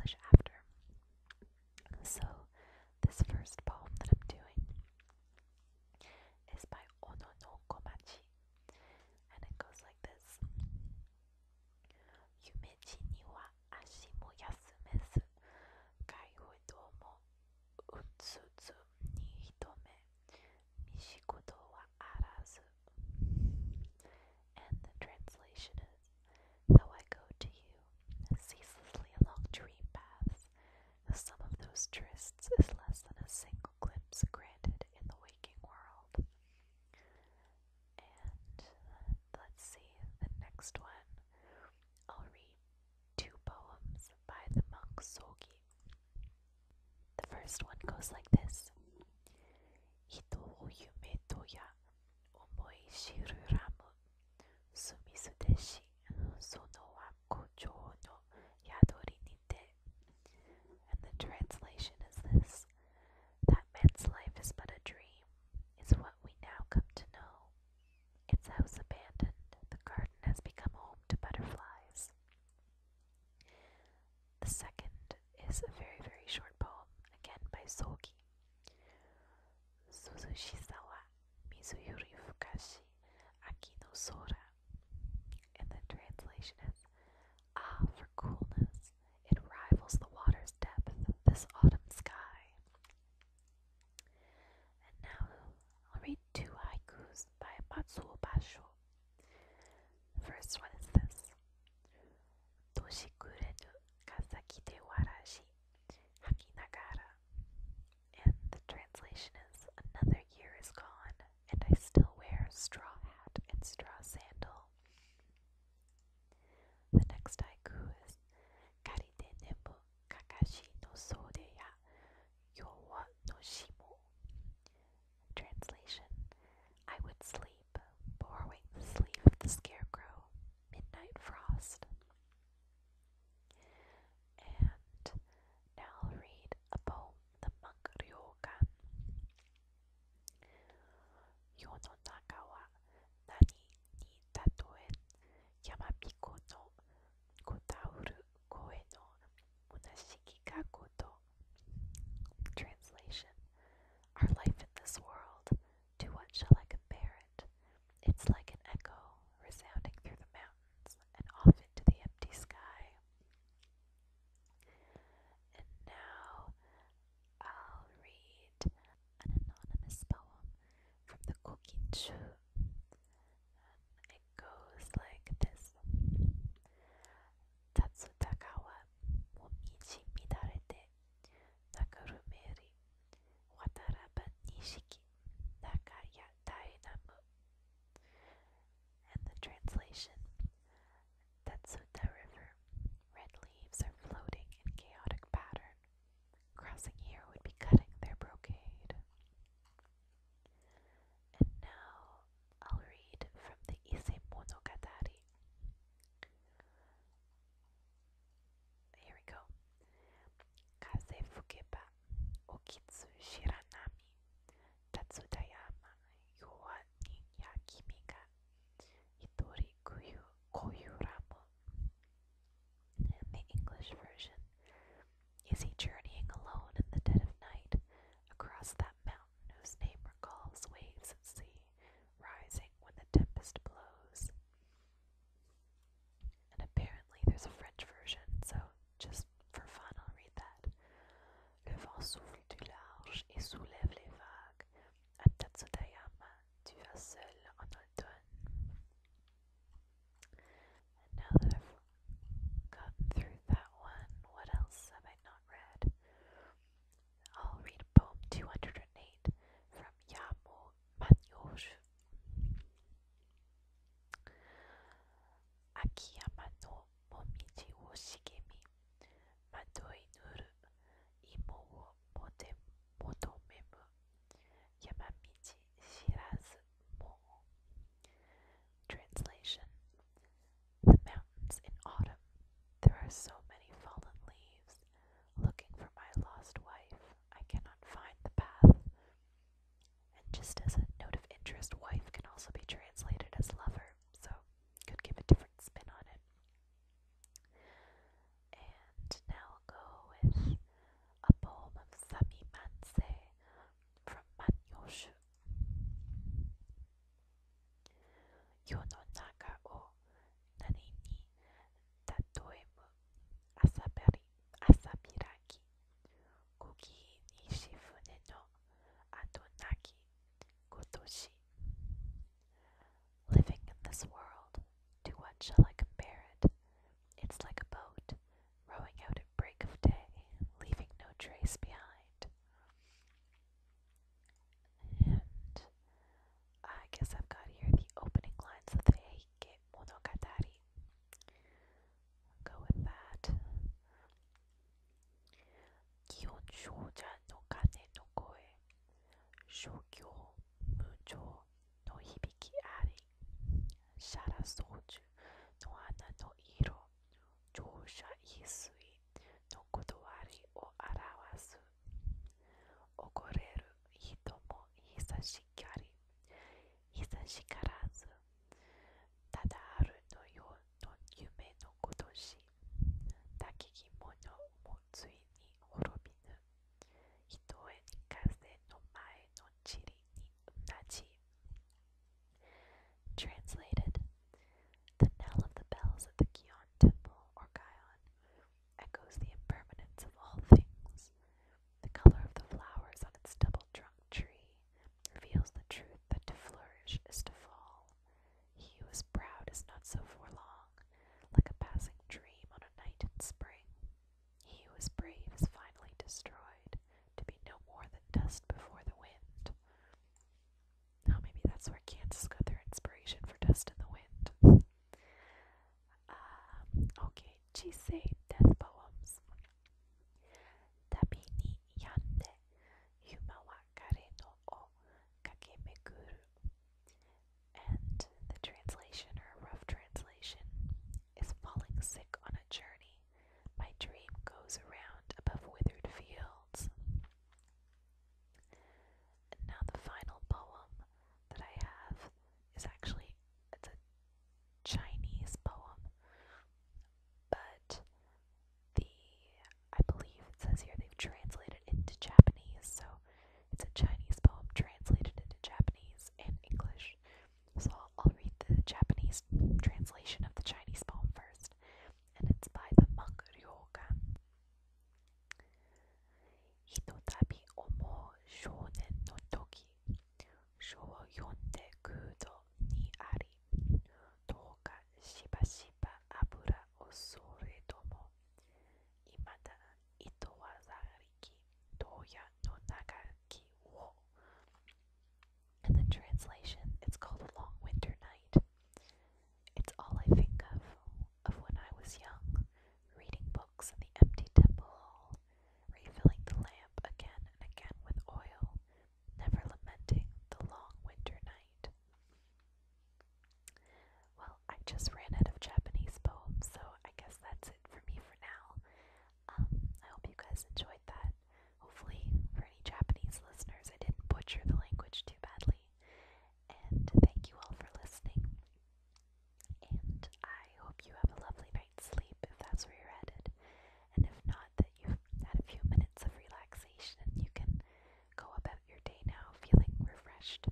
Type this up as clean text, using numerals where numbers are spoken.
English after. So, this first poem that I'm doing is by Ono no Komachi, and it goes like this. Yumeji ni wa ashi mo yasumezu, kai o do mo utsutsu ni hitome, mishikoto wa arazu. And the translation is, though I go to you ceaselessly along dream paths, the sum of those trysts is less than a single glimpse granted in the waking world. And let's see, the next one. I'll read 2 poems by the monk Sogi. The first one goes like this. Hito wo yume to ya omoi shiru ramu sumizu deshi sono wa kochou no yadori ni te. And the translation is this: that man's life is but a dream, is what we now come to know. Its house abandoned, the garden has become home to butterflies. The second is a very, very short poem, again by Sogi. Suzushisawa mizuyuri fukashi aki no sora. And the translation is, ah, for coolness, it rivals the water's depth, this autumn sky. And now I'll read 2 haikus by Matsuo Basho. The first one is this. Toshikurenu kazaki de warashi hakinagara. And the translation is, another year is gone, and I still wear straw hat and straw sandals. ソジュの花の色、乗車衣水の断りを表す。怒れる人も久しかり、久しからず、ただあるのよの夢のことし、焚き物もついに滅びぬ。ひとえに風の前の塵に同じ。Translated, the knell of the bells at the Gion temple, or Gion, echoes the impermanence of all things. The color of the flowers on its double-trunk tree reveals the truth that to flourish is to fall. He who is proud is not so for long, like a passing dream on a night in spring. He who is brave is finally destroyed, to be no more than dust before the wind. Now maybe that's where Kansas got their inspiration for dust in the wind. Okay, Chisei death poems. Tabi ni yande, yuma wa kare no o kakemekuru. And the translation, or a rough translation, is falling sick on a journey. My dream goes around above withered fields. And now the final poem that I have is actually, it's a Chinese poem, but I believe it says here they've translated it into Japanese, so it's a Chinese poem translated into Japanese and English. So I'll read the Japanese translation of the Chinese poem first, and it's by the monk Ryokan. ひとたび思う少年の時、書を読んで空洞にあり、どうかしばしば油をそれども、いまだ糸わざりき、どうやの長きを。In the translation, it's called A Long Winter Night. It's all I think of when I was young, reading books in the empty temple hall, refilling the lamp again and again with oil, never lamenting the long winter night. Well, I just ran out of Japanese poems, so I guess that's it for me for now. I hope you guys enjoyed that. Hopefully, for any Japanese listeners, I didn't butcher the language too badly. And thank you all for listening. And I hope you have a lovely night's sleep if that's where you're headed. And if not, that you've had a few minutes of relaxation and you can go about your day now feeling refreshed.